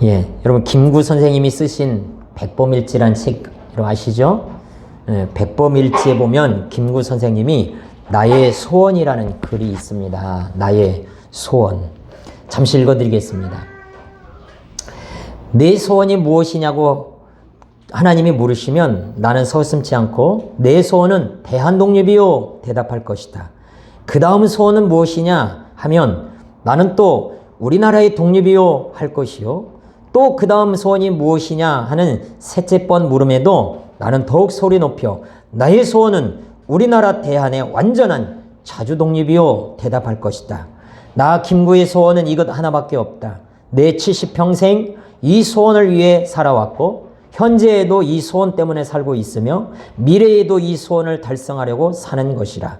예, 여러분 김구 선생님이 쓰신 백범일지란 책 아시죠? 예, 백범일지에 보면 김구 선생님이 나의 소원이라는 글이 있습니다. 나의 소원. 잠시 읽어드리겠습니다. 내 소원이 무엇이냐고 하나님이 물으시면 나는 서슴지 않고 내 소원은 대한독립이요 대답할 것이다. 그 다음 소원은 무엇이냐 하면 나는 또 우리나라의 독립이요 할 것이요. 또 그 다음 소원이 무엇이냐 하는 셋째 번 물음에도 나는 더욱 소리 높여 나의 소원은 우리나라 대한의 완전한 자주독립이요 대답할 것이다. 나 김구의 소원은 이것 하나밖에 없다. 내 70평생 이 소원을 위해 살아왔고 현재에도 이 소원 때문에 살고 있으며 미래에도 이 소원을 달성하려고 사는 것이라.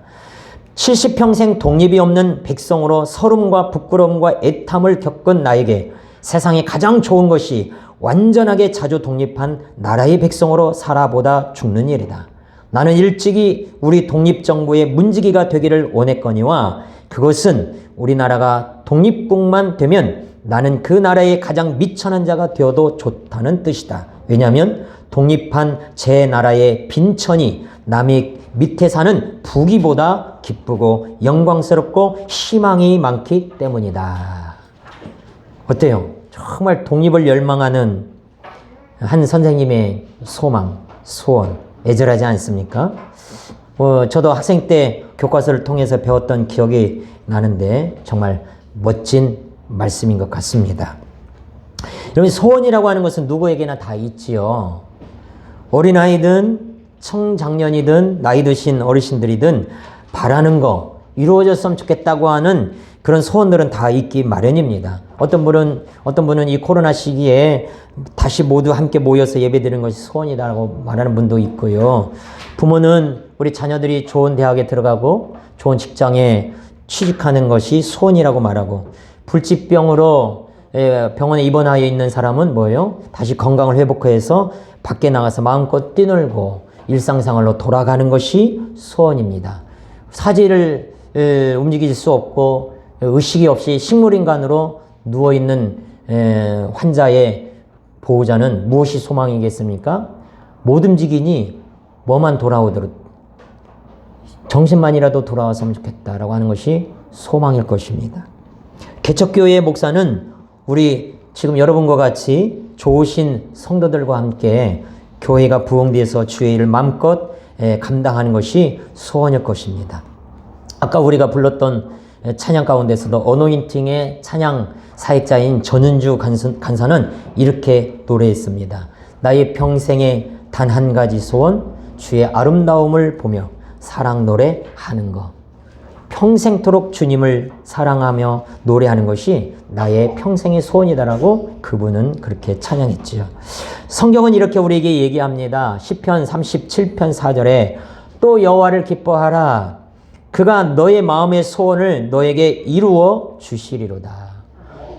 70평생 독립이 없는 백성으로 서름과 부끄러움과 애탐을 겪은 나에게 세상에 가장 좋은 것이 완전하게 자주 독립한 나라의 백성으로 살아보다 죽는 일이다. 나는 일찍이 우리 독립정부의 문지기가 되기를 원했거니와 그것은 우리나라가 독립국만 되면 나는 그 나라의 가장 미천한 자가 되어도 좋다는 뜻이다. 왜냐하면 독립한 제 나라의 빈천이 남이 밑에 사는 부귀보다 기쁘고 영광스럽고 희망이 많기 때문이다. 어때요? 정말 독립을 열망하는 한 선생님의 소망, 소원, 애절하지 않습니까? 저도 학생 때 교과서를 통해서 배웠던 기억이 나는데 정말 멋진 말씀인 것 같습니다. 여러분, 소원이라고 하는 것은 누구에게나 다 있지요. 어린아이든 청장년이든 나이 드신 어르신들이든 바라는 거 이루어졌으면 좋겠다고 하는 그런 소원들은 다 있기 마련입니다. 어떤 분은 이 코로나 시기에 다시 모두 함께 모여서 예배드리는 것이 소원이다라고 말하는 분도 있고요. 부모는 우리 자녀들이 좋은 대학에 들어가고 좋은 직장에 취직하는 것이 소원이라고 말하고, 불치병으로 병원에 입원하여 있는 사람은 뭐예요? 다시 건강을 회복해서 밖에 나가서 마음껏 뛰놀고 일상생활로 돌아가는 것이 소원입니다. 사지를 움직일 수 없고 의식이 없이 식물인간으로 누워있는 환자의 보호자는 무엇이 소망이겠습니까? 못 움직이니 뭐만 돌아오도록 정신만이라도 돌아왔으면 좋겠다라고 하는 것이 소망일 것입니다. 개척교회의 목사는 우리 지금 여러분과 같이 좋으신 성도들과 함께 교회가 부흥되어서 주의 일을 마음껏 감당하는 것이 소원일 것입니다. 아까 우리가 불렀던 찬양 가운데서도 어노인팅의 찬양 사역자인 전은주 간사는 이렇게 노래했습니다. 나의 평생에 단 한 가지 소원, 주의 아름다움을 보며 사랑 노래하는 것. 평생토록 주님을 사랑하며 노래하는 것이 나의 평생의 소원이다라고 그분은 그렇게 찬양했지요. 성경은 이렇게 우리에게 얘기합니다. 시편 37편 4절에 또 여호와를 기뻐하라. 그가 너의 마음의 소원을 너에게 이루어 주시리로다.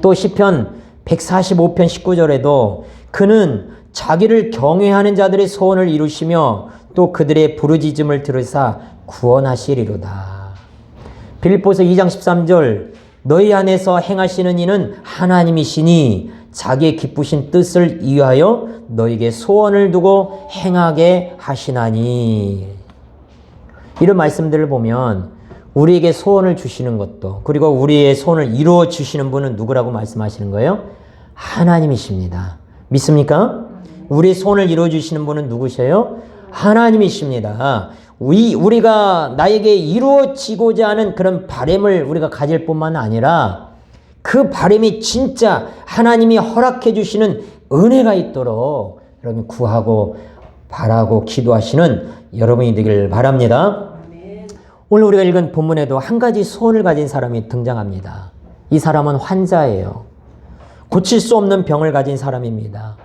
또 시편 145편 19절에도 그는 자기를 경외하는 자들의 소원을 이루시며 또 그들의 부르짖음을 들으사 구원하시리로다. 빌립보서 2장 13절 너희 안에서 행하시는 이는 하나님이시니 자기의 기쁘신 뜻을 이유하여 너에게 소원을 두고 행하게 하시나니. 이런 말씀들을 보면 우리에게 소원을 주시는 것도, 그리고 우리의 소원을 이루어 주시는 분은 누구라고 말씀하시는 거예요? 하나님이십니다. 믿습니까? 우리의 소원을 이루어 주시는 분은 누구세요? 하나님이십니다. 우리가 나에게 이루어지고자 하는 그런 바람을 우리가 가질 뿐만 아니라 그 바람이 진짜 하나님이 허락해 주시는 은혜가 있도록 여러분 구하고 바라고 기도하시는 여러분이 되길 바랍니다. 오늘 우리가 읽은 본문에도 한 가지 소원을 가진 사람이 등장합니다. 이 사람은 환자예요. 고칠 수 없는 병을 가진 사람입니다.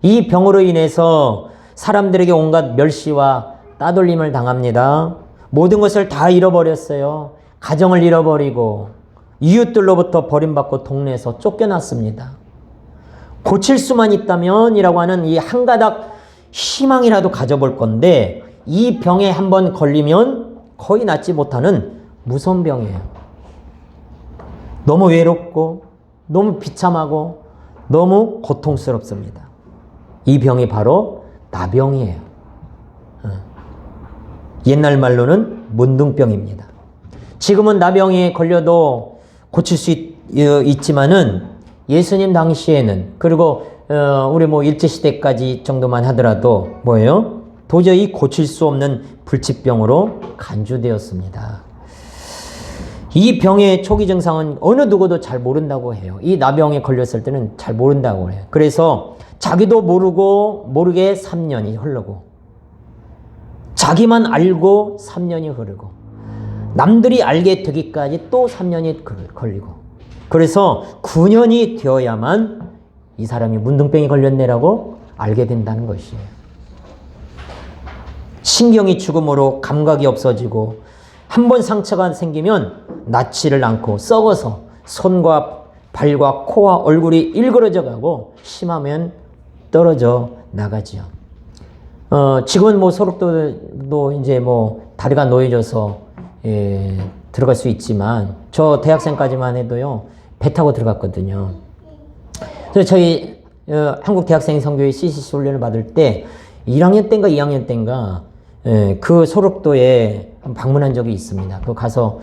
이 병으로 인해서 사람들에게 온갖 멸시와 따돌림을 당합니다. 모든 것을 다 잃어버렸어요. 가정을 잃어버리고 이웃들로부터 버림받고 동네에서 쫓겨났습니다. 고칠 수만 있다면 이라고 하는 이 한 가닥 희망이라도 가져볼 건데 이 병에 한번 걸리면 거의 낫지 못하는 무서운 병이에요. 너무 외롭고 너무 비참하고 너무 고통스럽습니다. 이 병이 바로 나병이에요. 옛날 말로는 문둥병입니다. 지금은 나병에 걸려도 고칠 수 있지만은 예수님 당시에는, 그리고 우리 뭐 일제시대까지 정도만 하더라도 뭐예요? 도저히 고칠 수 없는 불치병으로 간주되었습니다. 이 병의 초기 증상은 어느 누구도 잘 모른다고 해요. 이 나병에 걸렸을 때는 잘 모른다고 해요. 그래서 자기도 모르게 3년이 흐르고, 자기만 알고 3년이 흐르고, 남들이 알게 되기까지 또 3년이 걸리고, 그래서 9년이 되어야만 이 사람이 문둥병이 걸렸네라고 알게 된다는 것이에요. 신경이 죽음으로 감각이 없어지고, 한 번 상처가 생기면 낫지를 않고 썩어서 손과 발과 코와 얼굴이 일그러져 가고, 심하면 떨어져 나가지요. 지금은 뭐 소록도도 이제 뭐 다리가 놓여져서 들어갈 수 있지만, 저 대학생까지만 해도요, 배 타고 들어갔거든요. 그래서 저희 한국 대학생 선교회 CCC 훈련을 받을 때 1학년 때인가 2학년 때인가 그 소록도에 방문한 적이 있습니다. 그 가서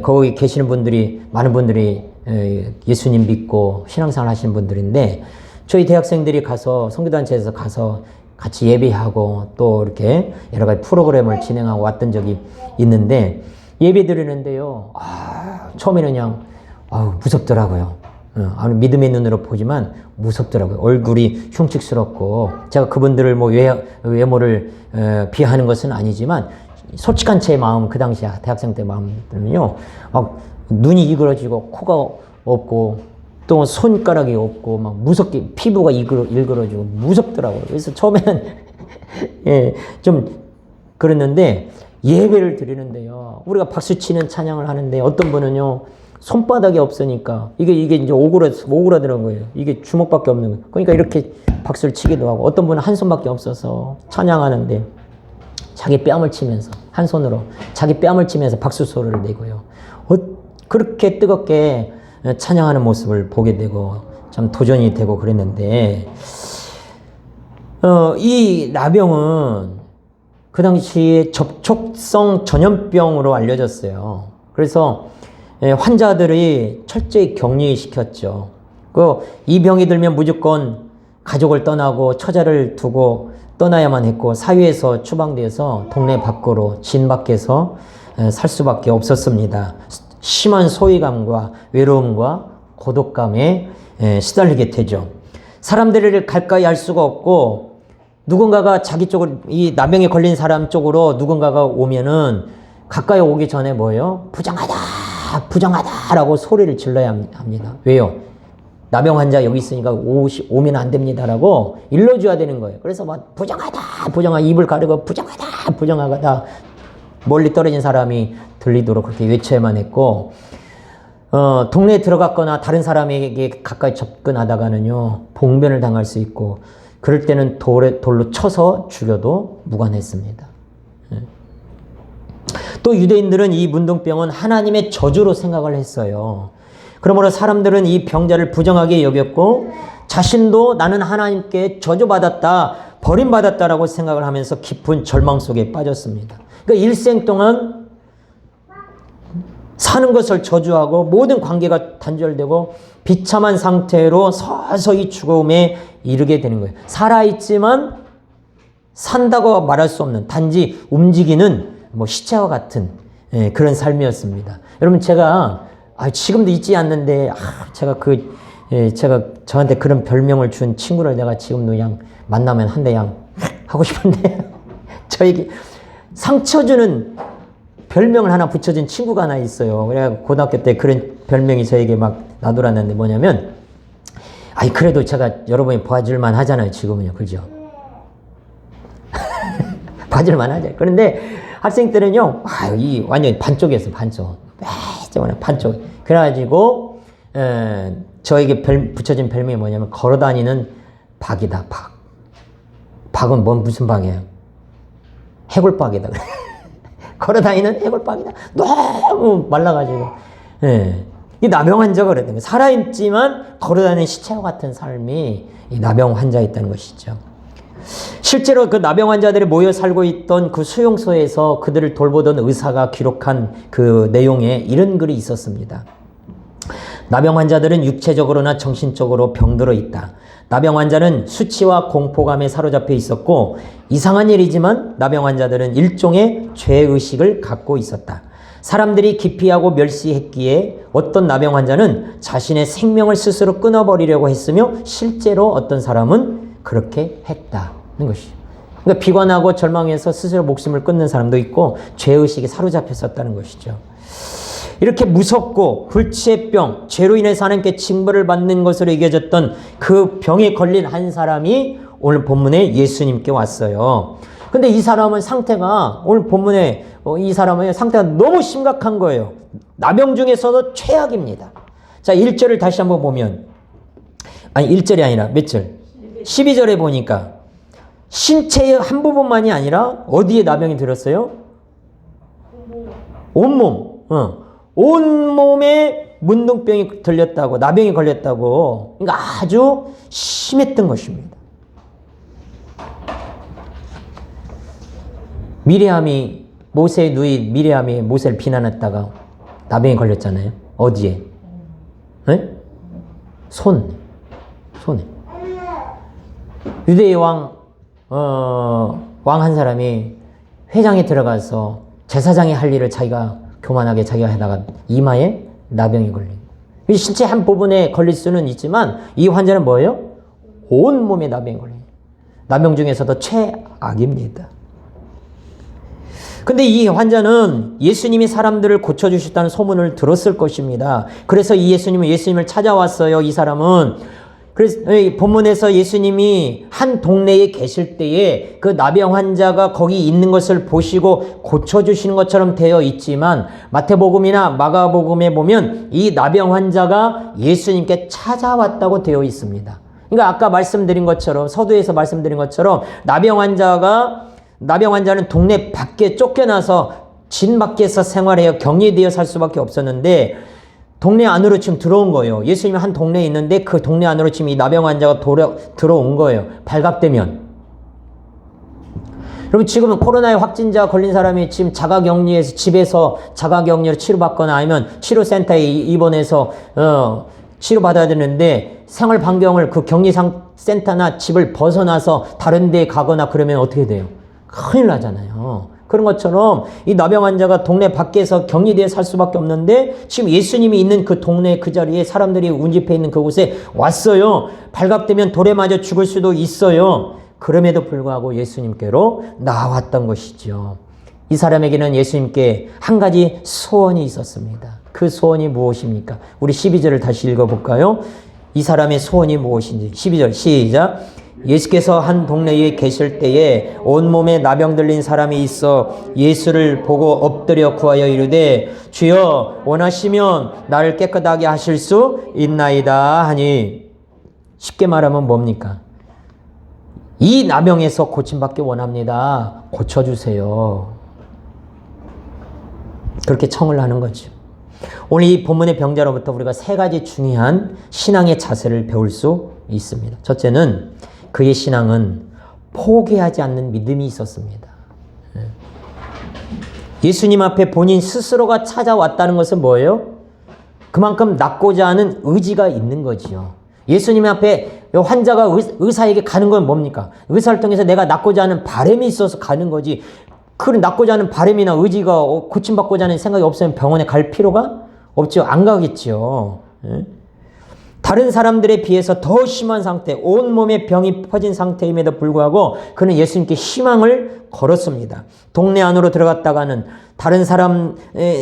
거기 계시는 분들이, 많은 분들이 예수님 믿고 신앙생활 하시는 분들인데, 저희 대학생들이 가서 선교단체에서 가서 같이 예배하고 또 이렇게 여러 가지 프로그램을 진행하고 왔던 적이 있는데, 예배 드리는데요, 처음에는 그냥 무섭더라고요. 믿음의 눈으로 보지만 무섭더라고요. 얼굴이 흉측스럽고, 제가 그분들을 뭐 외모를 비하하는 것은 아니지만 솔직한 제 마음, 그 당시 대학생 때 마음은요, 막 눈이 이그러지고 코가 없고 또 손가락이 없고 막 무섭게 피부가 일그러지고 무섭더라고요. 그래서 처음에는 좀 그랬는데, 예배를 드리는데요, 우리가 박수치는 찬양을 하는데 어떤 분은요, 손바닥이 없으니까 이게 이제 오그라드는 거예요. 이게 주먹밖에 없는 거예요. 그러니까 이렇게 박수를 치기도 하고, 어떤 분은 한 손밖에 없어서 찬양하는데 자기 뺨을 치면서, 한 손으로 자기 뺨을 치면서 박수 소리를 내고요. 그렇게 뜨겁게 찬양하는 모습을 보게 되고 참 도전이 되고 그랬는데, 이 나병은 그 당시에 접촉성 전염병으로 알려졌어요. 그래서 환자들이 철저히 격리시켰죠. 이 병이 들면 무조건 가족을 떠나고 처자를 두고 떠나야만 했고, 사회에서 추방돼서 동네 밖으로, 진 밖에서 살 수밖에 없었습니다. 심한 소외감과 외로움과 고독감에 시달리게 되죠. 사람들을 가까이 할 수가 없고, 누군가가 자기 쪽으로, 이 나병에 걸린 사람 쪽으로 누군가가 오면은 가까이 오기 전에 뭐예요? 부정하다라고 소리를 질러야 합니다. 왜요? 나병 환자 여기 있으니까 오면 안 됩니다라고 일러줘야 되는 거예요. 그래서 막 부정하다, 입을 가리고 부정하다, 멀리 떨어진 사람이 들리도록 그렇게 외쳐야만 했고, 동네에 들어갔거나 다른 사람에게 가까이 접근하다가는요, 봉변을 당할 수 있고, 그럴 때는 돌로 쳐서 죽여도 무관했습니다. 또 유대인들은 이 문둥병은 하나님의 저주로 생각을 했어요. 그러므로 사람들은 이 병자를 부정하게 여겼고, 자신도 나는 하나님께 저주받았다, 버림받았다라고 생각을 하면서 깊은 절망 속에 빠졌습니다. 그러니까 일생 동안 사는 것을 저주하고 모든 관계가 단절되고 비참한 상태로 서서히 죽음에 이르게 되는 거예요. 살아있지만 산다고 말할 수 없는, 단지 움직이는 뭐 시체와 같은 그런 삶이었습니다. 여러분, 제가 지금도 잊지 않는데, 제가 저한테 그런 별명을 준 친구를 내가 지금도 그냥 만나면 한 대 그냥 하고 싶은데, 저에게 상처 주는 별명을 하나 붙여준 친구가 하나 있어요. 그래서 고등학교 때 그런 별명이 저에게 막 나돌았는데, 뭐냐면, 그래도 제가 여러분이 봐줄만 하잖아요, 지금은요. 그죠? 봐줄만 하죠. 그런데 학생 때는요, 이 완전히 반쪽이었어요, 반쪽. 반쪽. 그래가지고, 저에게 붙여진 별명이 뭐냐면, 걸어다니는 박이다, 박. 박은 무슨 박이에요? 해골박이다. 걸어다니는 해골박이다. 너무 말라가지고. 이 나병 환자가 그랬던 거예요. 살아있지만 걸어다니는 시체와 같은 삶이 이 나병 환자에 있다는 것이죠. 실제로 그 나병 환자들이 모여 살고 있던 그 수용소에서 그들을 돌보던 의사가 기록한 그 내용에 이런 글이 있었습니다. 나병 환자들은 육체적으로나 정신적으로 병들어 있다. 나병 환자는 수치와 공포감에 사로잡혀 있었고 이상한 일이지만 나병 환자들은 일종의 죄의식을 갖고 있었다. 사람들이 기피하고 멸시했기에 어떤 나병 환자는 자신의 생명을 스스로 끊어버리려고 했으며 실제로 어떤 사람은 그렇게 했다는 것이죠. 그러니까 비관하고 절망해서 스스로 목숨을 끊는 사람도 있고 죄의식에 사로잡혔었다는 것이죠. 이렇게 무섭고 불치의 병, 죄로 인해서 하나님께 징벌을 받는 것으로 여겨졌던 그 병에 걸린 한 사람이 오늘 본문에 예수님께 왔어요. 근데 이 사람은 상태가 오늘 본문에 이 사람의 상태가 너무 심각한 거예요. 나병 중에서도 최악입니다. 자, 1절을 다시 한번 보면 아니 1절이 아니라 몇 절? 12절에 보니까 신체의 한 부분만이 아니라 어디에 나병이 들었어요? 온몸. 온몸에 문둥병이 들렸다고, 나병이 걸렸다고. 그러니까 아주 심했던 것입니다. 미리암이 모세의 누이 미리암이 모세를 비난했다가 나병이 걸렸잖아요. 어디에? 네? 손에. 유대의 왕 한 사람이 회장에 들어가서 제사장이 할 일을 자기가 교만하게 자기가 하다가 이마에 나병이 걸린. 실제 한 부분에 걸릴 수는 있지만 이 환자는 뭐예요? 온몸에 나병이 걸린. 나병 중에서도 최악입니다. 근데 이 환자는 예수님이 사람들을 고쳐주셨다는 소문을 들었을 것입니다. 그래서 이 예수님을 찾아왔어요. 이 사람은. 그래서 본문에서 예수님이 한 동네에 계실 때에 그 나병 환자가 거기 있는 것을 보시고 고쳐주시는 것처럼 되어 있지만 마태복음이나 마가복음에 보면 이 나병 환자가 예수님께 찾아왔다고 되어 있습니다. 그러니까 아까 말씀드린 것처럼 서두에서 말씀드린 것처럼 나병 환자는 동네 밖에 쫓겨나서 진 밖에서 생활해요. 격리되어 살 수밖에 없었는데 동네 안으로 지금 들어온 거예요. 예수님이 한 동네에 있는데 그 동네 안으로 지금 이 나병 환자가 들어온 거예요. 발각되면. 여러분 지금은 코로나에 확진자 걸린 사람이 지금 자가격리에서 집에서 자가격리로 치료받거나 아니면 치료센터에 입원해서 치료받아야 되는데 생활 반경을 그 격리센터나 집을 벗어나서 다른 데에 가거나 그러면 어떻게 돼요? 큰일 나잖아요. 그런 것처럼 이 나병 환자가 동네 밖에서 격리되어 살 수밖에 없는데 지금 예수님이 있는 그 동네 그 자리에 사람들이 운집해 있는 그곳에 왔어요. 발각되면 돌에 맞아 죽을 수도 있어요. 그럼에도 불구하고 예수님께로 나왔던 것이죠. 이 사람에게는 예수님께 한 가지 소원이 있었습니다. 그 소원이 무엇입니까? 우리 12절을 다시 읽어볼까요? 이 사람의 소원이 무엇인지. 12절 시작. 예수께서 한 동네에 계실 때에 온몸에 나병 들린 사람이 있어 예수를 보고 엎드려 구하여 이르되 주여 원하시면 나를 깨끗하게 하실 수 있나이다 하니 쉽게 말하면 뭡니까? 이 나병에서 고침받기 원합니다. 고쳐주세요. 그렇게 청을 하는 거죠. 오늘 이 본문의 병자로부터 우리가 세 가지 중요한 신앙의 자세를 배울 수 있습니다. 첫째는 그의 신앙은 포기하지 않는 믿음이 있었습니다. 예수님 앞에 본인 스스로가 찾아왔다는 것은 뭐예요? 그만큼 낫고자 하는 의지가 있는 거지요. 예수님 앞에 환자가 의사에게 가는 건 뭡니까? 의사를 통해서 내가 낫고자 하는 바람이 있어서 가는 거지. 그 낫고자 하는 바람이나 의지가 고침받고자 하는 생각이 없으면 병원에 갈 필요가 없죠. 안 가겠죠. 다른 사람들에 비해서 더 심한 상태, 온몸에 병이 퍼진 상태임에도 불구하고 그는 예수님께 희망을 걸었습니다. 동네 안으로 들어갔다가는 다른 사람,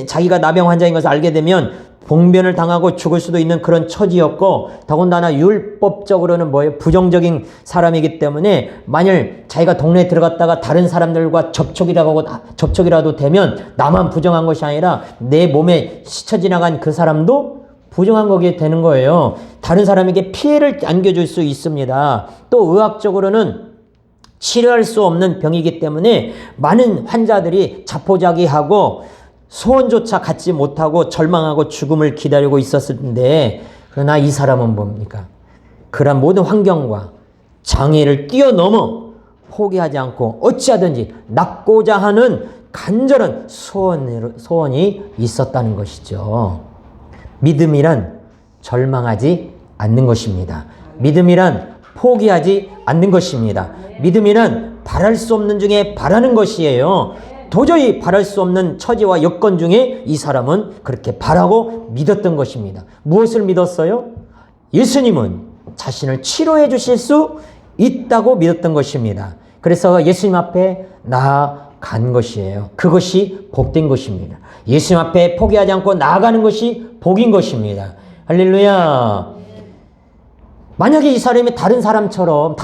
자기가 나병 환자인 것을 알게 되면 봉변을 당하고 죽을 수도 있는 그런 처지였고 더군다나 율법적으로는 뭐예요? 부정적인 사람이기 때문에 만일 자기가 동네에 들어갔다가 다른 사람들과 접촉이라도 되면 나만 부정한 것이 아니라 내 몸에 스쳐 지나간 그 사람도 부정한 거게 되는 거예요. 다른 사람에게 피해를 안겨줄 수 있습니다. 또 의학적으로는 치료할 수 없는 병이기 때문에 많은 환자들이 자포자기하고 소원조차 갖지 못하고 절망하고 죽음을 기다리고 있었는데, 그러나 이 사람은 뭡니까? 그런 모든 환경과 장애를 뛰어넘어 포기하지 않고 어찌하든지 낳고자 하는 간절한 소원이 있었다는 것이죠. 믿음이란 절망하지 않는 것입니다. 믿음이란 포기하지 않는 것입니다. 믿음이란 바랄 수 없는 중에 바라는 것이에요. 도저히 바랄 수 없는 처지와 여건 중에 이 사람은 그렇게 바라고 믿었던 것입니다. 무엇을 믿었어요? 예수님은 자신을 치료해 주실 수 있다고 믿었던 것입니다. 그래서 예수님 앞에 나아간 것이에요. 그것이 복된 것입니다. 예수님 앞에 포기하지 않고 나아가는 것이 복인 것입니다. 할렐루야. 만약에 이 사람이 다른 사람들처럼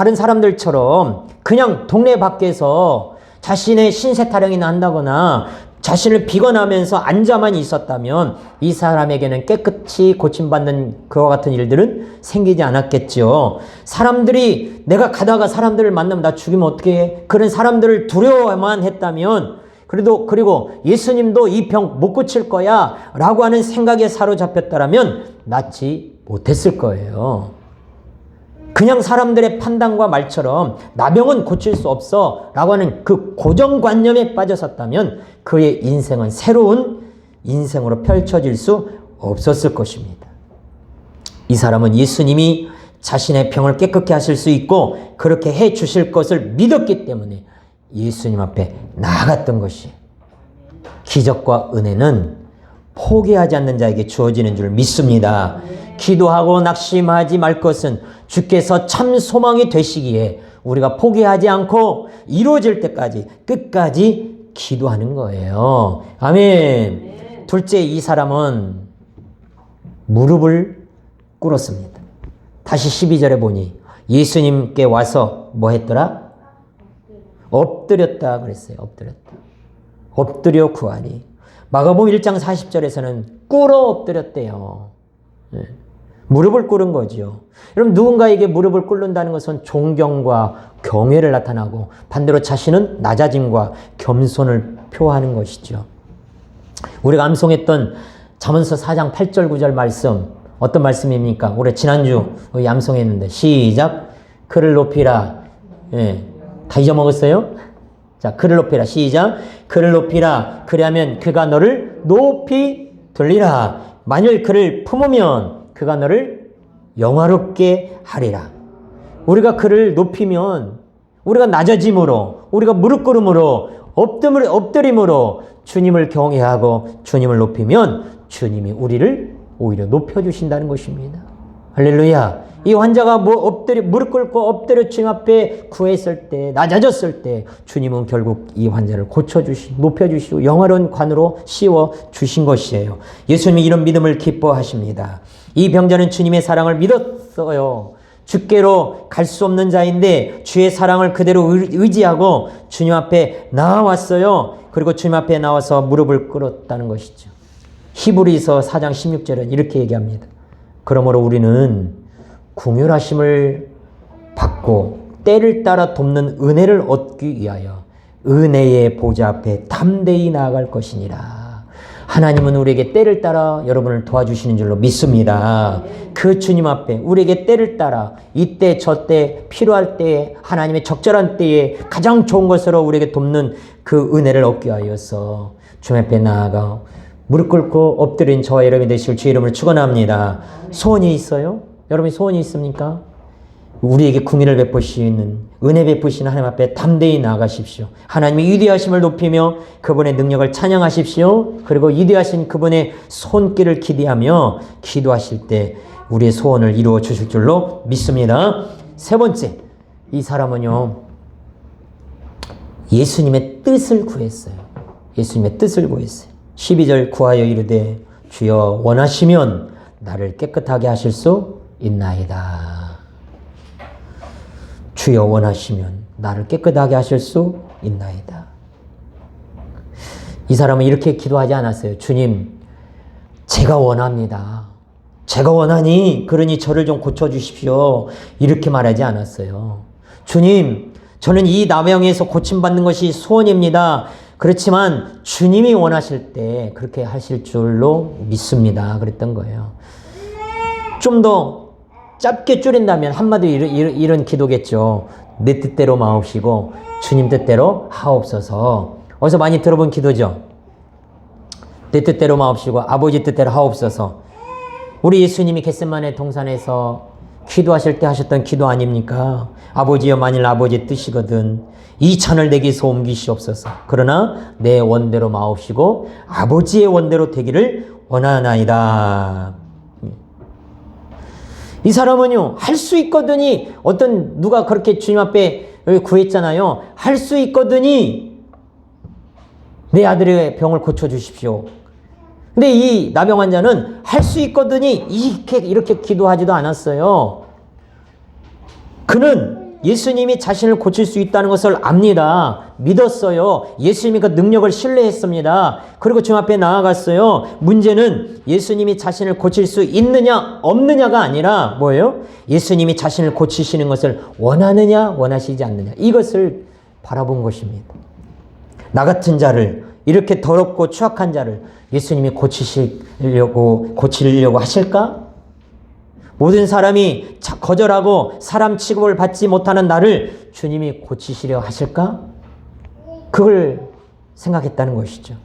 그냥 동네 밖에서 자신의 신세 타령이나 한다거나 자신을 비관하면서 앉아만 있었다면 이 사람에게는 깨끗이 고침받는 그와 같은 일들은 생기지 않았겠죠. 사람들이 내가 가다가 사람들을 만나면 나 죽이면 어떻게 해? 그런 사람들을 두려워만 했다면 그리고 예수님도 이 병 못 고칠 거야 라고 하는 생각에 사로잡혔다면 낫지 못했을 거예요. 그냥 사람들의 판단과 말처럼 나병은 고칠 수 없어 라고 하는 그 고정관념에 빠졌었다면 그의 인생은 새로운 인생으로 펼쳐질 수 없었을 것입니다. 이 사람은 예수님이 자신의 병을 깨끗게 하실 수 있고 그렇게 해 주실 것을 믿었기 때문에 예수님 앞에 나아갔던 것이, 기적과 은혜는 포기하지 않는 자에게 주어지는 줄 믿습니다. 기도하고 낙심하지 말 것은 주께서 참 소망이 되시기에 우리가 포기하지 않고 이루어질 때까지 끝까지 기도하는 거예요. 아멘. 둘째, 이 사람은 무릎을 꿇었습니다. 다시 12절에 보니 예수님께 와서 뭐 했더라? 엎드렸다 그랬어요. 엎드려 구하니. 마가복음 1장 40절에서는 꿇어 엎드렸대요. 무릎을 꿇은 거죠. 여러분, 누군가에게 무릎을 꿇는다는 것은 존경과 경외를 나타나고 반대로 자신은 낮아짐과 겸손을 표하는 것이죠. 우리가 암송했던 잠언서 4장 8절 9절 말씀, 어떤 말씀입니까? 우리 지난주 암송했는데 시작. 그를 높이라. 다 잊어먹었어요? 자, 그를 높이라. 시작. 그를 높이라. 그리하면 그가 너를 높이 들리라. 만일 그를 품으면 그가 너를 영화롭게 하리라. 우리가 그를 높이면, 우리가 낮아짐으로, 우리가 무릎 꿇음으로, 엎드림으로 주님을 경외하고 주님을 높이면 주님이 우리를 오히려 높여주신다는 것입니다. 할렐루야. 이 환자가 무릎 꿇고 엎드려 주님 앞에 구했을 때, 낮아졌을 때 주님은 결국 이 환자를 높여주시고 영화로운 관으로 씌워주신 것이에요. 예수님이 이런 믿음을 기뻐하십니다. 이 병자는 주님의 사랑을 믿었어요. 주께로 갈 수 없는 자인데 주의 사랑을 그대로 의지하고 주님 앞에 나왔어요. 그리고 주님 앞에 나와서 무릎을 꿇었다는 것이죠. 히브리서 4장 16절은 이렇게 얘기합니다. 그러므로 우리는 긍휼하심을 받고 때를 따라 돕는 은혜를 얻기 위하여 은혜의 보좌 앞에 담대히 나아갈 것이니라. 하나님은 우리에게 때를 따라 여러분을 도와주시는 줄로 믿습니다. 그 주님 앞에 우리에게 때를 따라 이때 저때 필요할 때에 하나님의 적절한 때에 가장 좋은 것으로 우리에게 돕는 그 은혜를 얻기 위하여서 주님 앞에 나아가 무릎 꿇고 엎드린 저와 여러분이 되실 주의 이름을 축원합니다. 소원이 있어요? 여러분이 소원이 있습니까? 우리에게 긍휼을 베푸시는, 은혜 베푸시는 하나님 앞에 담대히 나아가십시오. 하나님의 위대하심을 높이며 그분의 능력을 찬양하십시오. 그리고 위대하신 그분의 손길을 기대하며 기도하실 때 우리의 소원을 이루어 주실 줄로 믿습니다. 세 번째, 이 사람은요, 예수님의 뜻을 구했어요. 예수님의 뜻을 구했어요. 12절 구하여 이르되 주여 원하시면 나를 깨끗하게 하실 수 있나이다. 주여 원하시면 나를 깨끗하게 하실 수 있나이다. 이 사람은 이렇게 기도하지 않았어요. 주님, 제가 원합니다. 제가 원하니 그러니 저를 좀 고쳐주십시오. 이렇게 말하지 않았어요. 주님, 저는 이 나병에서 고침받는 것이 소원입니다. 그렇지만 주님이 원하실 때 그렇게 하실 줄로 믿습니다. 그랬던 거예요. 좀 더 짧게 줄인다면 한마디로 이런 기도겠죠. 내 뜻대로 마옵시고 주님 뜻대로 하옵소서. 어디서 많이 들어본 기도죠. 내 뜻대로 마옵시고 아버지 뜻대로 하옵소서. 우리 예수님이 겟세마네 동산에서 기도하실 때 하셨던 기도 아닙니까? 아버지여, 만일 아버지의 뜻이거든 이 잔을 내게서 옮기시옵소서. 그러나 내 원대로 마옵시고 아버지의 원대로 되기를 원하나이다. 이 사람은요, 할 수 있거든이, 누가 그렇게 주님 앞에 구했잖아요. 할 수 있거든이 내 아들의 병을 고쳐주십시오. 근데 이 나병 환자는 할 수 있거든이 이렇게 기도하지도 않았어요. 그는 예수님이 자신을 고칠 수 있다는 것을 압니다. 믿었어요. 예수님이 그 능력을 신뢰했습니다. 그리고 주님 앞에 나아갔어요. 문제는 예수님이 자신을 고칠 수 있느냐 없느냐가 아니라 뭐예요? 예수님이 자신을 고치시는 것을 원하느냐 원하시지 않느냐, 이것을 바라본 것입니다. 나 같은 자를, 이렇게 더럽고 추악한 자를 예수님이 고치려고 하실까? 모든 사람이 거절하고 사람 취급을 받지 못하는 나를 주님이 고치시려 하실까? 그걸 생각했다는 것이죠.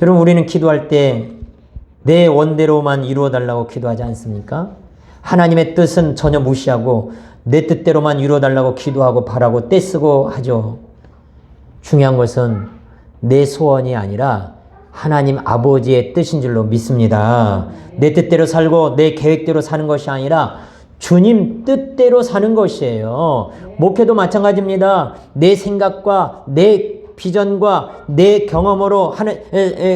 여러분, 우리는 기도할 때 내 원대로만 이루어달라고 기도하지 않습니까? 하나님의 뜻은 전혀 무시하고 내 뜻대로만 이루어달라고 기도하고 바라고 떼쓰고 하죠. 중요한 것은 내 소원이 아니라 하나님 아버지의 뜻인 줄로 믿습니다. 내 뜻대로 살고 내 계획대로 사는 것이 아니라 주님 뜻대로 사는 것이에요. 목회도 마찬가지입니다. 내 생각과 내 비전과 내 경험으로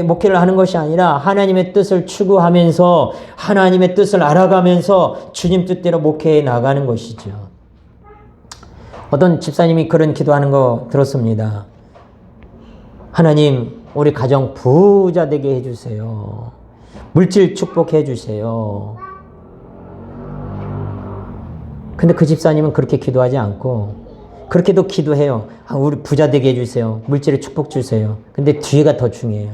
목회를 하는 것이 아니라 하나님의 뜻을 추구하면서 하나님의 뜻을 알아가면서 주님 뜻대로 목회해 나가는 것이죠. 어떤 집사님이 그런 기도하는 거 들었습니다. 하나님, 우리 가정 부자 되게 해주세요. 물질 축복해 주세요. 근데 그 집사님은 그렇게 기도하지 않고 그렇게도 기도해요. 우리 부자 되게 해주세요. 물질에 축복 주세요. 근데 뒤에가 더 중요해요.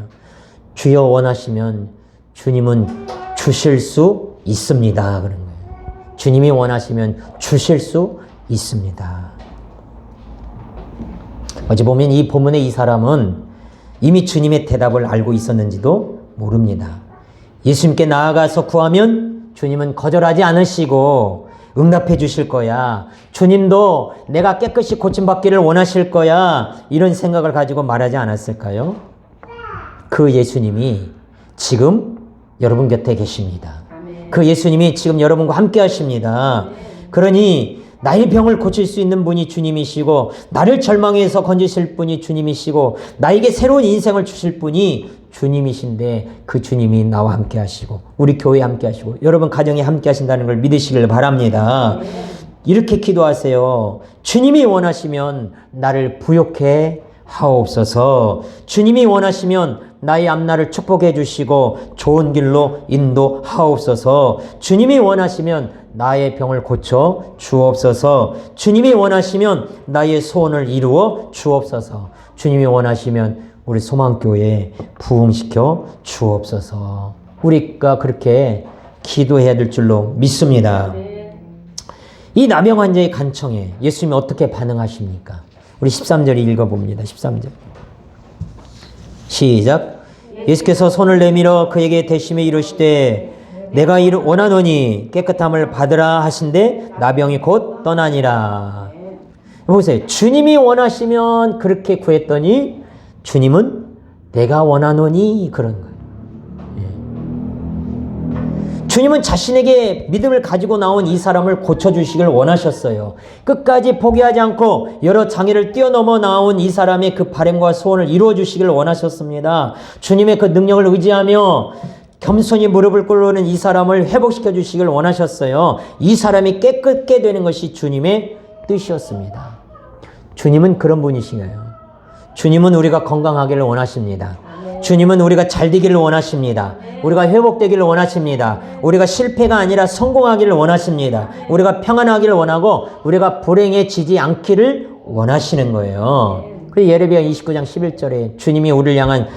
주여 원하시면 주님은 주실 수 있습니다. 그런 거예요. 주님이 원하시면 주실 수 있습니다. 어찌 보면 이 본문의 이 사람은 이미 주님의 대답을 알고 있었는지도 모릅니다. 예수님께 나아가서 구하면 주님은 거절하지 않으시고 응답해 주실 거야. 주님도 내가 깨끗이 고침받기를 원하실 거야. 이런 생각을 가지고 말하지 않았을까요? 그 예수님이 지금 여러분 곁에 계십니다. 그 예수님이 지금 여러분과 함께 하십니다. 그러니 나의 병을 고칠 수 있는 분이 주님이시고 나를 절망에서 건지실 분이 주님이시고 나에게 새로운 인생을 주실 분이 주님이신데 그 주님이 나와 함께 하시고 우리 교회에 함께 하시고 여러분 가정에 함께 하신다는 걸 믿으시길 바랍니다. 이렇게 기도하세요. 주님이 원하시면 나를 부욕해 하옵소서. 주님이 원하시면 나의 앞날을 축복해 주시고 좋은 길로 인도하옵소서. 주님이 원하시면 나의 병을 고쳐 주옵소서. 주님이 원하시면 나의 소원을 이루어 주옵소서. 주님이 원하시면 우리 소망교회에 부흥시켜 주옵소서. 우리가 그렇게 기도해야 될 줄로 믿습니다. 이 나병 환자의 간청에 예수님이 어떻게 반응하십니까? 우리 13절 읽어봅니다. 13절 시작. 예수께서 손을 내밀어 그에게 대심에 이르시되 내가 원하노니 깨끗함을 받으라 하신데 나병이 곧 떠나니라. 보세요. 주님이 원하시면 그렇게 구했더니 주님은 내가 원하노니 그런 거예요. 주님은 자신에게 믿음을 가지고 나온 이 사람을 고쳐주시길 원하셨어요. 끝까지 포기하지 않고 여러 장애를 뛰어넘어 나온 이 사람의 그 바람과 소원을 이루어 주시길 원하셨습니다. 주님의 그 능력을 의지하며 겸손히 무릎을 꿇는 이 사람을 회복시켜 주시길 원하셨어요. 이 사람이 깨끗게 되는 것이 주님의 뜻이었습니다. 주님은 그런 분이신가요? 주님은 우리가 건강하기를 원하십니다. 주님은 우리가 잘 되기를 원하십니다. 우리가 회복되기를 원하십니다. 우리가 실패가 아니라 성공하기를 원하십니다. 우리가 평안하기를 원하고 우리가 불행해지지 않기를 원하시는 거예요. 그 예레미야 29장 11절에 주님이 우리를 향한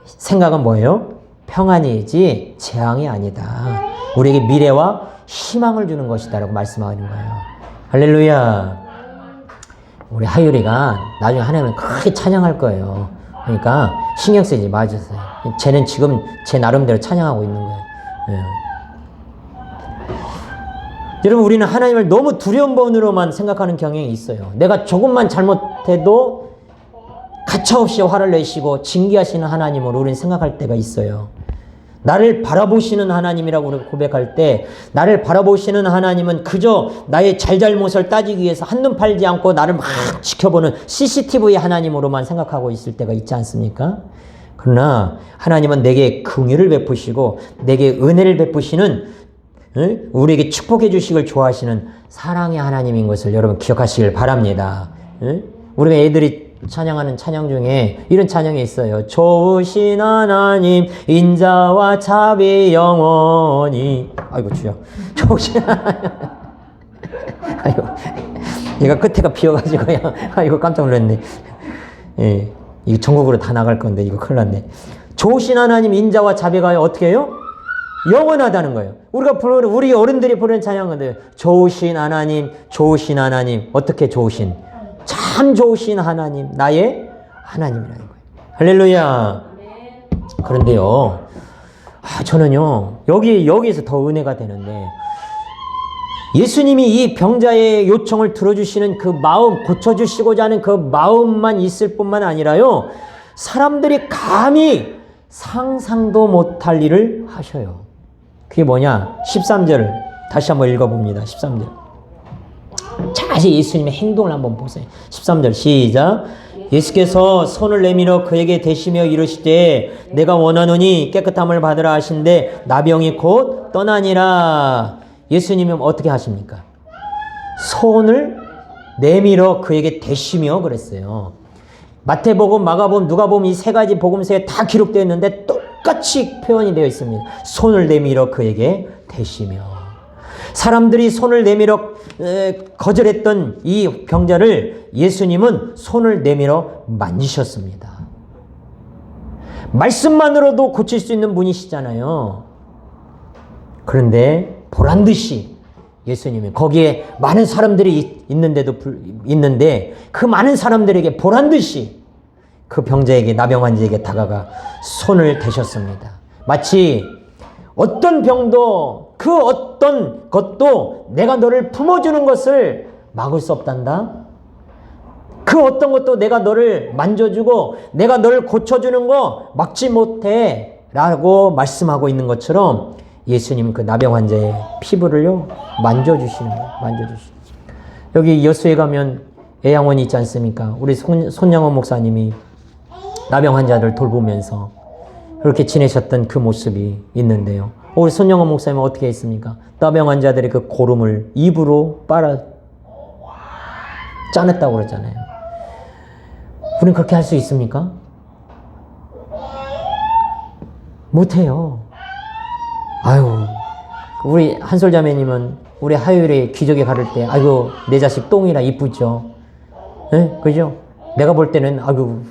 생각은 뭐예요? 평안이지 재앙이 아니다. 우리에게 미래와 희망을 주는 것이다 라고 말씀하는 거예요. 할렐루야. 우리 하율이가 나중에 하나님을 크게 찬양할 거예요. 그러니까 신경 쓰지 마주세요. 쟤는 지금 제 나름대로 찬양하고 있는 거예요. 예. 여러분, 우리는 하나님을 너무 두려운 번으로만 생각하는 경향이 있어요. 내가 조금만 잘못해도 가차없이 화를 내시고 징계하시는 하나님으로 우리는 생각할 때가 있어요. 나를 바라보시는 하나님이라고 우리가 고백할 때, 나를 바라보시는 하나님은 그저 나의 잘잘못을 따지기 위해서 한눈 팔지 않고 나를 막 지켜보는 CCTV 하나님으로만 생각하고 있을 때가 있지 않습니까? 그러나 하나님은 내게 긍휼을 베푸시고 내게 은혜를 베푸시는, 우리에게 축복해 주시길 좋아하시는 사랑의 하나님인 것을 여러분 기억하시길 바랍니다. 우리가 애들이 찬양하는 찬양 중에 이런 찬양이 있어요. 좋으신 하나님 인자와 자비 영원히. 아이고 주여. 좋으신 하나님. 아이고 얘가 끝에가 비어가지고 아이고 깜짝 놀랐네. 예, 이거 전국으로 다 나갈 건데 이거 큰일 났네. 좋으신 하나님 인자와 자비가 어떻게 해요? 영원하다는 거예요. 우리가 부르는, 우리 어른들이 부르는 찬양인데 좋으신 하나님, 좋으신 하나님. 어떻게 좋으신? 참 좋으신 하나님, 나의 하나님이라는 거예요. 할렐루야. 그런데요, 저는요, 여기에서 더 은혜가 되는데, 예수님이 이 병자의 요청을 들어주시는 그 마음, 고쳐주시고자 하는 그 마음만 있을 뿐만 아니라요, 사람들이 감히 상상도 못할 일을 하셔요. 그게 뭐냐? 13절을 다시 한번 읽어봅니다. 13절. 자세히 예수님의 행동을 한번 보세요. 13절 시작. 예수께서 손을 내밀어 그에게 대시며 이르시되 내가 원하노니 깨끗함을 받으라 하신데 나병이 곧 떠나니라. 예수님은 어떻게 하십니까? 손을 내밀어 그에게 대시며 그랬어요. 마태복음, 마가복음, 누가복음 이 세 가지 복음서에 다 기록되어 있는데 똑같이 표현이 되어 있습니다. 손을 내밀어 그에게 대시며. 사람들이 손을 내밀어 거절했던 이 병자를 예수님은 손을 내밀어 만지셨습니다. 말씀만으로도 고칠 수 있는 분이시잖아요. 그런데 보란듯이 예수님이 거기에 많은 사람들이 있는데 그 많은 사람들에게 보란듯이 그 병자에게, 나병 환자에게 다가가 손을 대셨습니다. 마치 어떤 병도 그 어떤 것도 내가 너를 품어주는 것을 막을 수 없단다. 그 어떤 것도 내가 너를 만져주고 내가 너를 고쳐주는 거 막지 못해 라고 말씀하고 있는 것처럼 예수님은 그 나병 환자의 피부를요 만져주시는 거예요. 만져주시는. 여기 여수에 가면 애양원이 있지 않습니까? 우리 손양원 목사님이 나병 환자들 돌보면서 그렇게 지내셨던 그 모습이 있는데요. 우리 손양원 목사님은 어떻게 했습니까? 나병 환자들의 그 고름을 입으로 빨아 짜냈다고 그러잖아요. 우리는 그렇게 할 수 있습니까? 못해요. 아유, 우리 한솔자매님은 우리 하율이 기저귀 가를 때 아이고 내 자식 똥이라 이쁘죠. 네? 그죠? 내가 볼 때는 아이고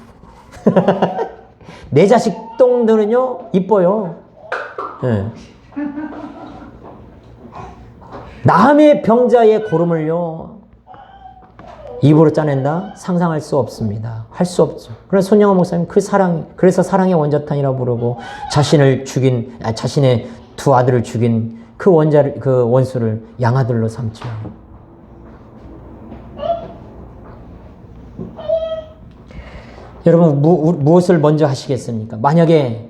내 자식 똥들은요 이뻐요. 네. 남의 병자의 고름을요 입으로 짜낸다? 상상할 수 없습니다. 할 수 없죠. 그래서 손양원 목사님 그래서 사랑의 원자탄이라고 부르고 자신의 두 아들을 죽인 그 원수를 양아들로 삼죠. 여러분, 무엇을 먼저 하시겠습니까? 만약에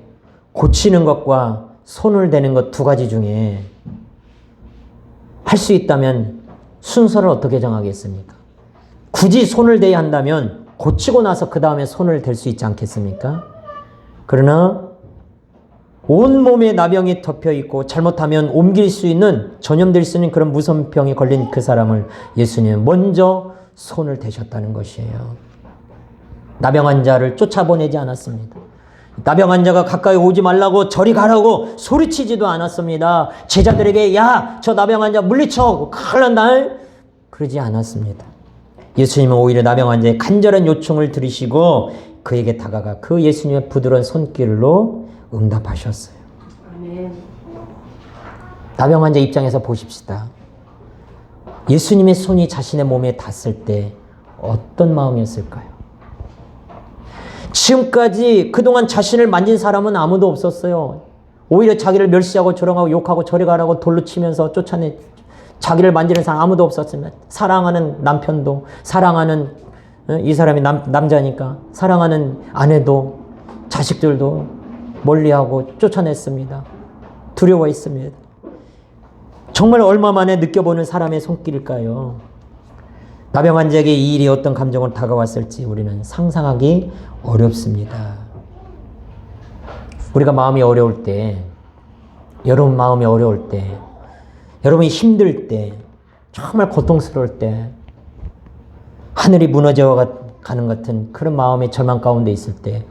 고치는 것과 손을 대는 것 두 가지 중에 할 수 있다면 순서를 어떻게 정하겠습니까? 굳이 손을 대야 한다면 고치고 나서 그 다음에 손을 댈 수 있지 않겠습니까? 그러나 온몸에 나병이 덮여 있고 잘못하면 옮길 수 있는, 전염될 수 있는 그런 무서운 병에 걸린 그 사람을 예수님은 먼저 손을 대셨다는 것이에요. 나병 환자를 쫓아보내지 않았습니다. 나병 환자가 가까이 오지 말라고 저리 가라고 소리치지도 않았습니다. 제자들에게 야, 저 나병 환자 물리쳐 큰일 난다 그러지 않았습니다. 예수님은 오히려 나병 환자의 간절한 요청을 들으시고 그에게 다가가 그 예수님의 부드러운 손길로 응답하셨어요. 아멘. 나병 환자 입장에서 보십시다. 예수님의 손이 자신의 몸에 닿았을 때 어떤 마음이었을까요? 지금까지 그동안 자신을 만진 사람은 아무도 없었어요. 오히려 자기를 멸시하고 조롱하고 욕하고 저리 가라고 돌로 치면서 쫓아내 자기를 만지는 사람 아무도 없었으면 사랑하는 남편도 사랑하는 이 사람이 남자니까 사랑하는 아내도 자식들도 멀리하고 쫓아냈습니다. 두려워했습니다. 정말 얼마 만에 느껴보는 사람의 손길일까요? 나병 환자에게 이 일이 어떤 감정으로 다가왔을지 우리는 상상하기 어렵습니다. 우리가 마음이 어려울 때, 여러분 마음이 어려울 때, 여러분이 힘들 때, 정말 고통스러울 때, 하늘이 무너져 가는 같은 그런 마음의 절망 가운데 있을 때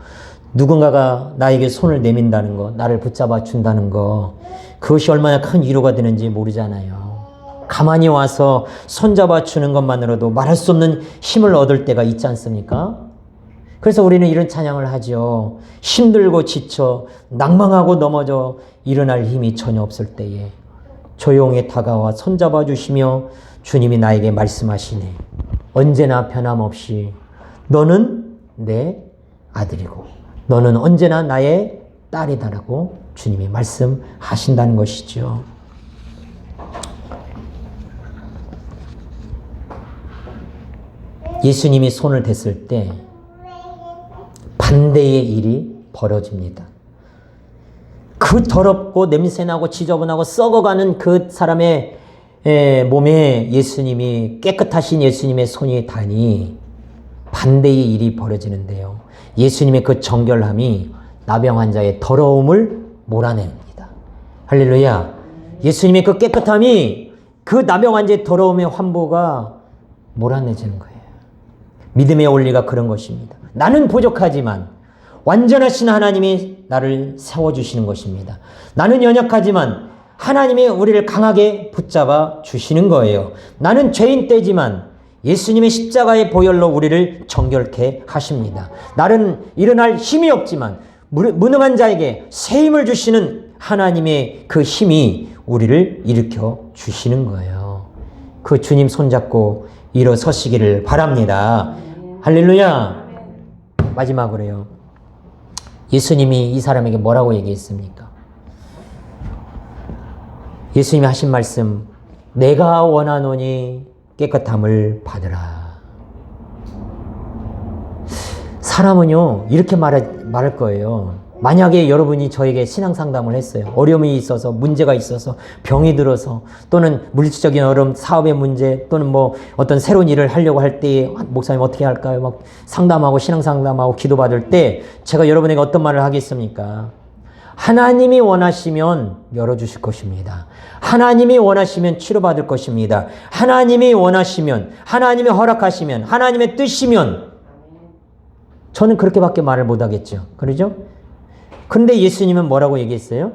누군가가 나에게 손을 내민다는 거, 나를 붙잡아 준다는 거, 그것이 얼마나 큰 위로가 되는지 모르잖아요. 가만히 와서 손잡아 주는 것만으로도 말할 수 없는 힘을 얻을 때가 있지 않습니까? 그래서 우리는 이런 찬양을 하죠. 힘들고 지쳐 낭망하고 넘어져 일어날 힘이 전혀 없을 때에 조용히 다가와 손잡아 주시며 주님이 나에게 말씀하시네. 언제나 변함없이 너는 내 아들이고 너는 언제나 나의 딸이다라고 주님이 말씀하신다는 것이죠. 예수님이 손을 댔을 때 반대의 일이 벌어집니다. 그 더럽고 냄새나고 지저분하고 썩어가는 그 사람의 몸에 예수님이 깨끗하신 예수님의 손이 닿으니 반대의 일이 벌어지는데요. 예수님의 그 정결함이 나병 환자의 더러움을 몰아냅니다. 할렐루야. 예수님의 그 깨끗함이 그 나병 환자의 더러움의 환부가 몰아내지는 거예요. 믿음의 원리가 그런 것입니다. 나는 부족하지만 완전하신 하나님이 나를 세워주시는 것입니다. 나는 연약하지만 하나님이 우리를 강하게 붙잡아 주시는 거예요. 나는 죄인 때지만 예수님의 십자가의 보혈로 우리를 정결케 하십니다. 나는 일어날 힘이 없지만 무능한 자에게 새 힘을 주시는 하나님의 그 힘이 우리를 일으켜 주시는 거예요. 그 주님 손잡고 일어서시기를 바랍니다. 할렐루야. 마지막으로요. 예수님이 이 사람에게 뭐라고 얘기했습니까? 예수님이 하신 말씀, 내가 원하노니 깨끗함을 받으라. 사람은요, 이렇게 말할 거예요. 만약에 여러분이 저에게 신앙 상담을 했어요. 어려움이 있어서, 문제가 있어서, 병이 들어서, 또는 물질적인 어려움, 사업의 문제, 또는 뭐 어떤 새로운 일을 하려고 할 때, 목사님 어떻게 할까요? 막 상담하고, 신앙 상담하고, 기도받을 때, 제가 여러분에게 어떤 말을 하겠습니까? 하나님이 원하시면 열어주실 것입니다. 하나님이 원하시면 치료받을 것입니다. 하나님이 원하시면, 하나님이 허락하시면, 하나님의 뜻이면, 저는 그렇게밖에 말을 못하겠죠. 그러죠? 근데 예수님은 뭐라고 얘기했어요?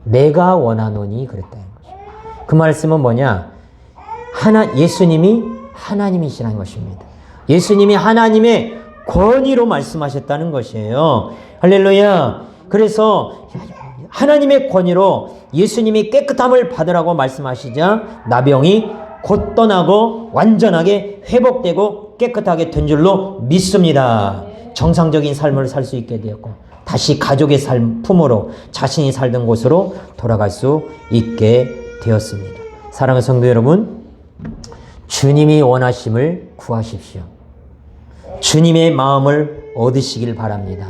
내가 원하노니 그랬다는 거죠. 그 말씀은 뭐냐? 예수님이 하나님이시라는 것입니다. 예수님이 하나님의 권위로 말씀하셨다는 것이에요. 할렐루야. 그래서 하나님의 권위로 예수님이 깨끗함을 받으라고 말씀하시자 나병이 곧 떠나고 완전하게 회복되고 깨끗하게 된 줄로 믿습니다. 정상적인 삶을 살 수 있게 되었고 다시 가족의 품으로 자신이 살던 곳으로 돌아갈 수 있게 되었습니다. 사랑하는 성도 여러분, 주님이 원하심을 구하십시오. 주님의 마음을 얻으시길 바랍니다.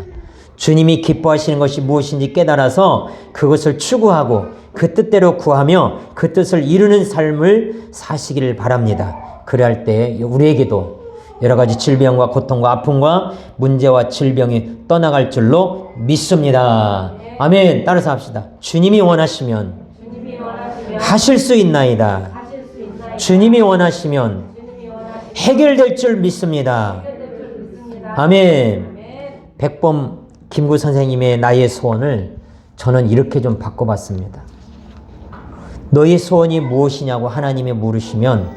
주님이 기뻐하시는 것이 무엇인지 깨달아서 그것을 추구하고 그 뜻대로 구하며 그 뜻을 이루는 삶을 사시기를 바랍니다. 그래야 할 때 우리에게도 여러 가지 질병과 고통과 아픔과 문제와 질병이 떠나갈 줄로 믿습니다. 아멘. 따라서 합시다. 주님이 원하시면 하실 수 있나이다. 주님이 원하시면 해결될 줄 믿습니다. 아멘. 백범 김구 선생님의 나의 소원을 저는 이렇게 좀 바꿔봤습니다. 너의 소원이 무엇이냐고 하나님이 물으시면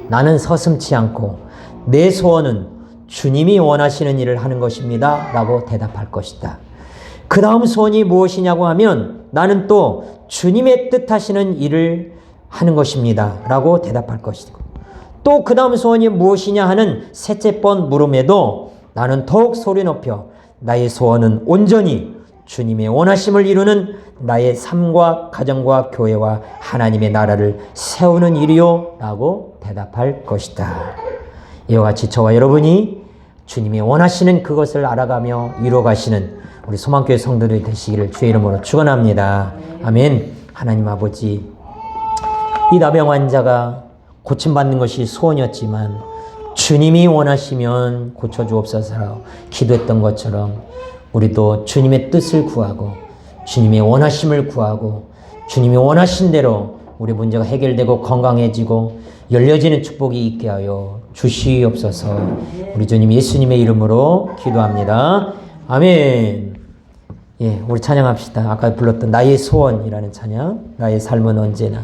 나는 서슴지 않고 내 소원은 주님이 원하시는 일을 하는 것입니다. 라고 대답할 것이다. 그 다음 소원이 무엇이냐고 하면 나는 또 주님의 뜻하시는 일을 하는 것입니다. 라고 대답할 것이고 또 그 다음 소원이 무엇이냐 하는 셋째 번 물음에도 나는 더욱 소리 높여 나의 소원은 온전히 주님의 원하심을 이루는 나의 삶과 가정과 교회와 하나님의 나라를 세우는 일이요 라고 대답할 것이다. 이와 같이 저와 여러분이 주님이 원하시는 그것을 알아가며 이루어가시는 우리 소망교회 성도들이 되시기를 주의 이름으로 축원합니다. 아멘. 하나님 아버지, 이 나병 환자가 고침받는 것이 소원이었지만 주님이 원하시면 고쳐주옵소서 기도했던 것처럼 우리도 주님의 뜻을 구하고 주님의 원하심을 구하고 주님이 원하신 대로 우리 문제가 해결되고 건강해지고 열려지는 축복이 있게 하여 주시옵소서. 우리 주님 예수님의 이름으로 기도합니다. 아멘. 예, 우리 찬양합시다. 아까 불렀던 나의 소원이라는 찬양. 나의 삶은 언제나.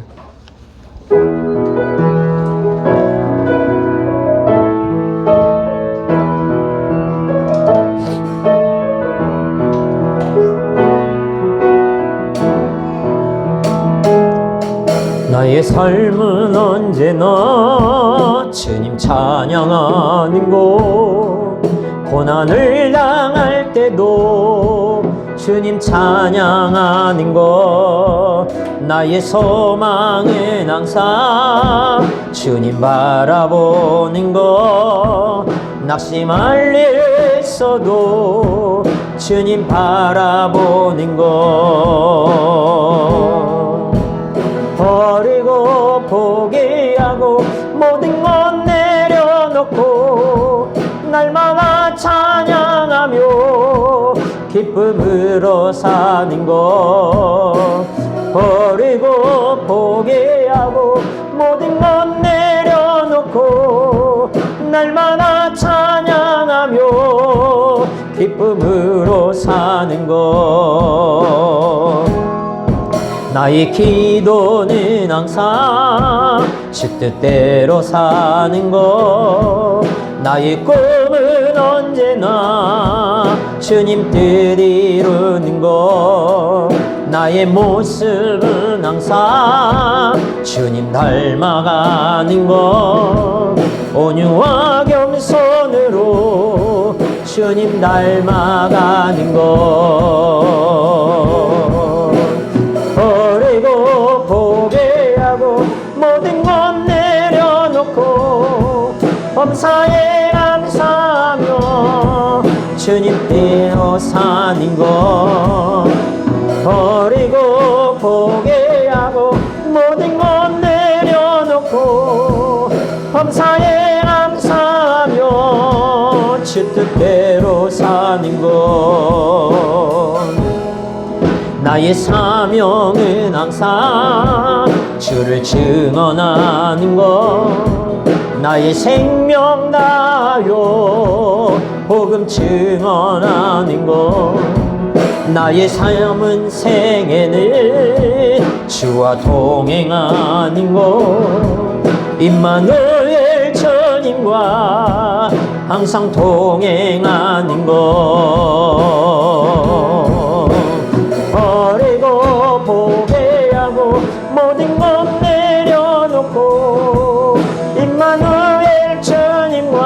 나의 삶은 언제나 주님 찬양하는 곳 고난을 당할 때도 주님 찬양하는 것 나의 소망은 항상 주님 바라보는 것 낙심할 일 있어도 주님 바라보는 것 버리고 포기하고 모든 것 내려놓고 날마다 찬양하며 기쁨으로 사는 것 버리고 포기하고 모든 것 내려놓고 날마다 찬양하며 기쁨으로 사는 것 나의 기도는 항상 주 뜻대로 사는 것 나의 꿈은 언제나 주님 뜻 이루는 것 나의 모습은 항상 주님 닮아가는 것 온유와 겸손으로 주님 닮아가는 것 버리고 포기하고 모든 것 내려놓고 범사에 감사하며 주님께로 사는 것 버리고 포기하고 모든 것 내려놓고 범사에 감사하며 주 뜻대로 사는 것 나의 사명은 항상 주를 증언하는 것 나의 생명 다요 복음 증언하는 것 나의 삶은 생애는 주와 동행하는 것 임마누엘 주님과 항상 동행하는 것 버리고 포기하고 모든 것 내려놓고 임마누엘 주님과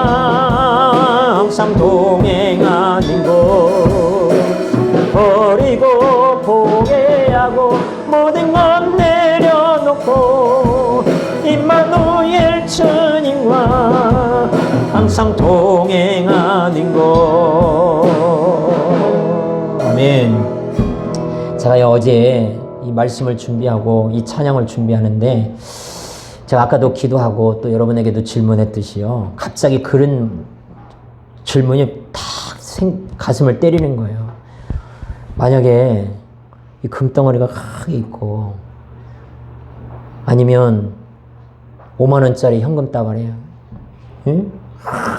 항상 동행하는 것 버리고 포기하고 모든 것 내려놓고 임마누엘 주님과 항상 동행하는 것 아멘. 제가 어제 이 말씀을 준비하고 이 찬양을 준비하는데 제가 아까도 기도하고 또 여러분에게도 질문했듯이요. 갑자기 그런 질문이 탁 가슴을 때리는 거예요. 만약에 이 금덩어리가 크게 있고 아니면 5만 원짜리 현금 다발에 응?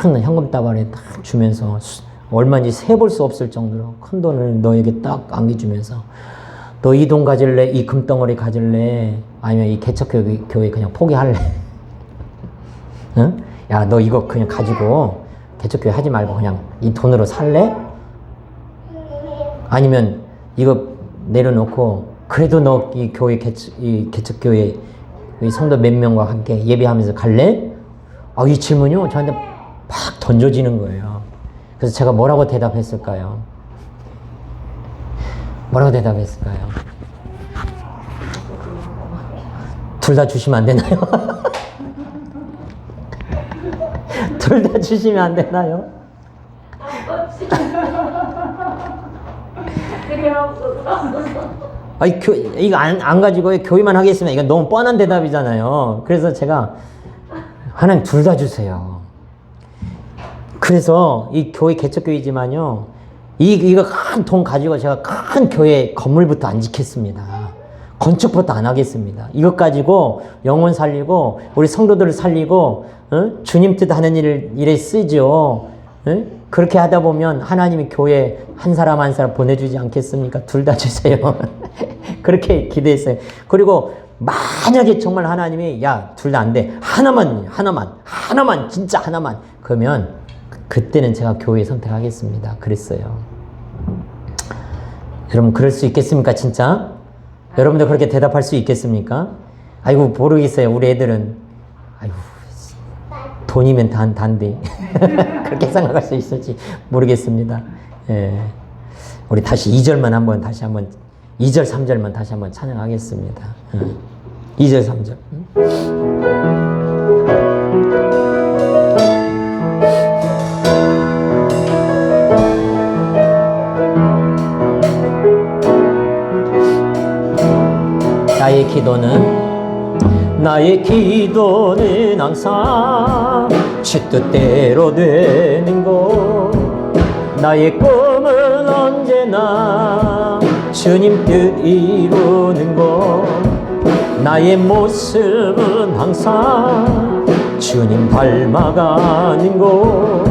큰 현금 다발에 딱 주면서 얼마인지 세볼 수 없을 정도로 큰 돈을 너에게 딱 안겨주면서 너 이 돈 가질래? 이 금덩어리 가질래? 아니면 이 개척교회 그냥 포기할래? 응? 야, 너 이거 그냥 가지고 개척교회 하지 말고 그냥 이 돈으로 살래? 아니면 이거 내려놓고 그래도 너 이 교회 이 개척교회 이 성도 몇 명과 함께 예배하면서 갈래? 이 질문이요 저한테 팍 던져지는 거예요. 그래서 제가 뭐라고 대답했을까요? 뭐라고 대답했을까요? 둘 다 주시면 안 되나요? 둘 다 주시면 안 되나요? 아니, 이거 안 가지고 교회만 하겠습니다. 이건 너무 뻔한 대답이잖아요. 그래서 제가 하나님 둘 다 주세요. 그래서 이 교회 개척교회지만요. 이거 큰 돈 가지고 제가 큰 교회 건물부터 안 짓겠습니다. 건축부터 안 하겠습니다. 이것 가지고 영혼 살리고 우리 성도들을 살리고 주님 뜻 하는 일에 쓰죠. 그렇게 하다 보면 하나님이 교회 한 사람 한 사람 보내주지 않겠습니까? 둘 다 주세요. 그렇게 기대했어요. 그리고 만약에 정말 하나님이 야, 둘 다 안 돼. 하나만 진짜 하나만. 그러면 그때는 제가 교회 선택하겠습니다. 그랬어요. 여러분 그럴 수 있겠습니까? 진짜? 여러분들 그렇게 대답할 수 있겠습니까? 아이고 모르겠어요. 우리 애들은 아이고 돈이면 단데 그렇게 생각할 수 있을지 모르겠습니다. 예. 우리 다시 2절만 한번 2절 3절만 다시 한번 찬양하겠습니다. 2절 3절. 나의 기도는 항상 주 뜻대로 되는 것. 나의 꿈은 언제나 주님 뜻 이루는 것. 나의 모습은 항상 주님 닮아가는 것.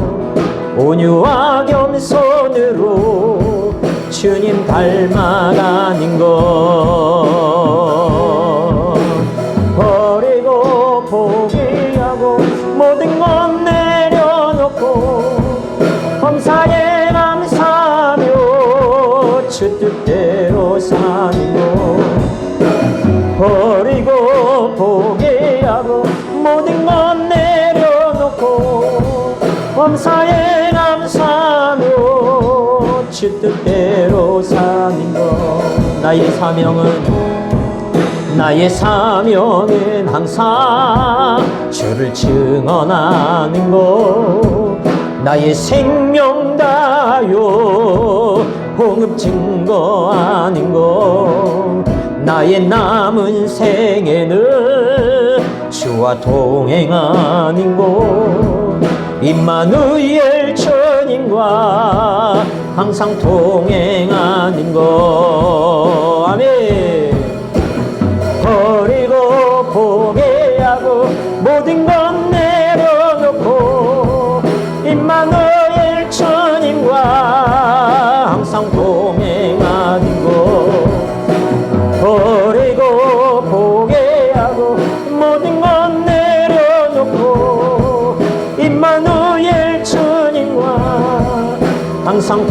온유와 겸손으로 주님 닮아가는 것. 버리고 포기하고 모든 것 내려놓고 범사에 감사하며 주 뜻대로 사는 것. 버리고 포기하고 모든 것 내려놓고 범사에 감사하며 주 뜻대로 사는 것. 나의 사명은 항상 주를 증언하는 것. 나의 생명 다하여 복음 증거하는 것. 나의 남은 생에는 주와 동행하는 것. 임마누엘 주님과 항상 동행하는 것. 아멘. 버리고 포기하고 모든 것 내려놓고 임마누엘 주님과 항상 동행하는 것. 버리고 포기하고 모든 것 내려놓고 임마누엘 주님과 항상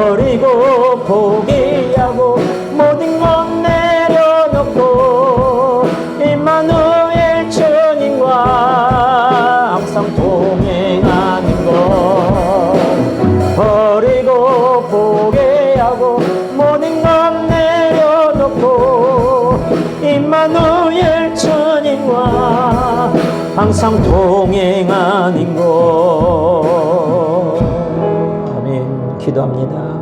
버리고 포기하고 모든 것 내려놓고 임마누엘 주님과 항상 동행하는 것. 버리고 포기하고 모든 것 내려놓고 임마누엘 주님과 항상 동행하는 것. 아멘. 기도합니다.